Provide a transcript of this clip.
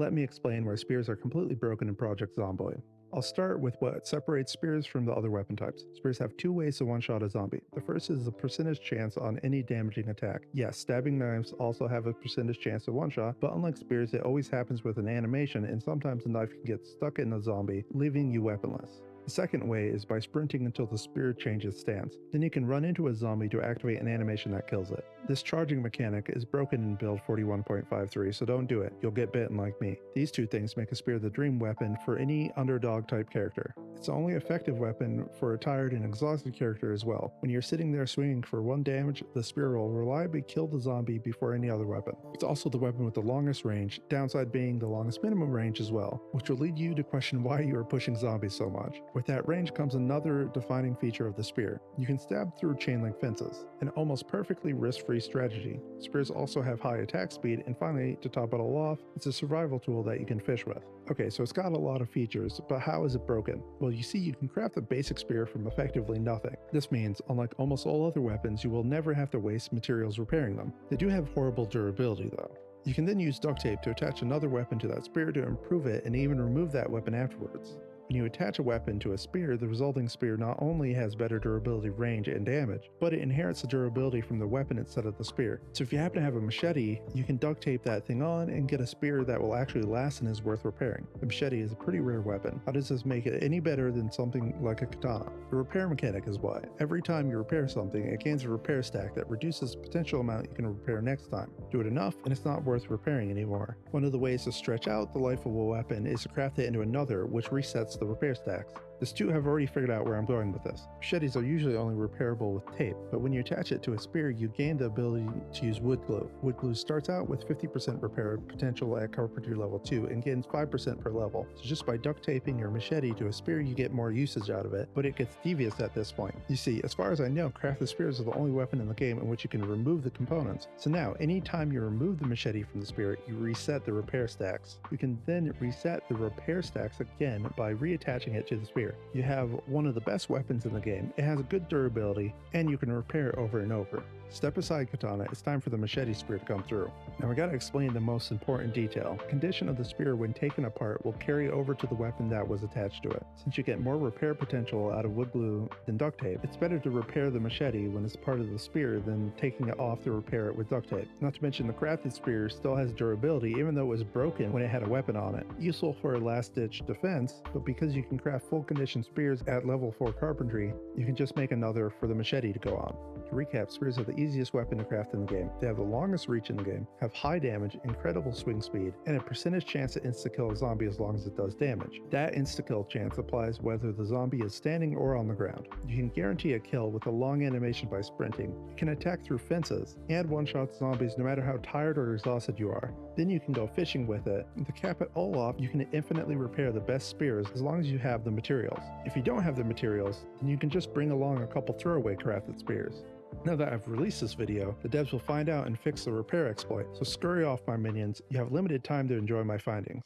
Let me explain why spears are completely broken in Project Zomboid. I'll start with what separates spears from the other weapon types. Spears have two ways to one-shot a zombie. The first is a percentage chance on any damaging attack. Yes, stabbing knives also have a percentage chance to one-shot, but unlike spears, it always happens with an animation, and sometimes the knife can get stuck in a zombie, leaving you weaponless. The second way is by sprinting until the spear changes stance. Then you can run into a zombie to activate an animation that kills it. This charging mechanic is broken in build 41.53, so don't do it, you'll get bitten like me. These two things make a spear the dream weapon for any underdog type character. It's the only effective weapon for a tired and exhausted character as well. When you're sitting there swinging for 1 damage, the spear will reliably kill the zombie before any other weapon. It's also the weapon with the longest range, downside being the longest minimum range as well, which will lead you to question why you are pushing zombies so much. With that range comes another defining feature of the spear. You can stab through chain link fences, an almost perfectly risk-free strategy. Spears also have high attack speed, and finally, to top it all off, it's a survival tool that you can fish with. Okay, so it's got a lot of features, but how is it broken? Well, you see, you can craft a basic spear from effectively nothing. This means, unlike almost all other weapons, you will never have to waste materials repairing them. They do have horrible durability though. You can then use duct tape to attach another weapon to that spear to improve it and even remove that weapon afterwards. When you attach a weapon to a spear, the resulting spear not only has better durability, range, and damage, but it inherits the durability from the weapon instead of the spear. So if you happen to have a machete, you can duct tape that thing on and get a spear that will actually last and is worth repairing. The machete is a pretty rare weapon. How does this make it any better than something like a katana? The repair mechanic is why. Every time you repair something, it gains a repair stack that reduces the potential amount you can repair next time. Do it enough, and it's not worth repairing anymore. One of the ways to stretch out the life of a weapon is to craft it into another, which resets the repair stacks. This too have already figured out where I'm going with this. Machetes are usually only repairable with tape, but when you attach it to a spear, you gain the ability to use wood glue. Wood glue starts out with 50% repair potential at carpentry level 2 and gains 5% per level. So just by duct taping your machete to a spear, you get more usage out of it, but it gets devious at this point. You see, as far as I know, crafted spears are the only weapon in the game in which you can remove the components. So now, anytime you remove the machete from the spear, you reset the repair stacks. You can then reset the repair stacks again by reattaching it to the spear. You have one of the best weapons in the game, it has good durability, and you can repair it over and over. Step aside katana, it's time for the machete spear to come through. Now we gotta explain the most important detail. Condition of the spear when taken apart will carry over to the weapon that was attached to it. Since you get more repair potential out of wood glue than duct tape, it's better to repair the machete when it's part of the spear than taking it off to repair it with duct tape. Not to mention the crafted spear still has durability even though it was broken when it had a weapon on it. Useful for a last-ditch defense, but because you can craft full condition spears at level 4 carpentry, you can just make another for the machete to go on. To recap, spears are the easiest weapon to craft in the game. They have the longest reach in the game, have high damage, incredible swing speed, and a percentage chance to insta-kill a zombie as long as it does damage. That insta-kill chance applies whether the zombie is standing or on the ground. You can guarantee a kill with a long animation by sprinting. You can attack through fences, and one-shot zombies no matter how tired or exhausted you are. Then you can go fishing with it, and to cap it all off, you can infinitely repair the best spears as long as you have the materials. If you don't have the materials, then you can just bring along a couple throwaway crafted spears. Now that I've released this video, the devs will find out and fix the repair exploit, so scurry off my minions, you have limited time to enjoy my findings.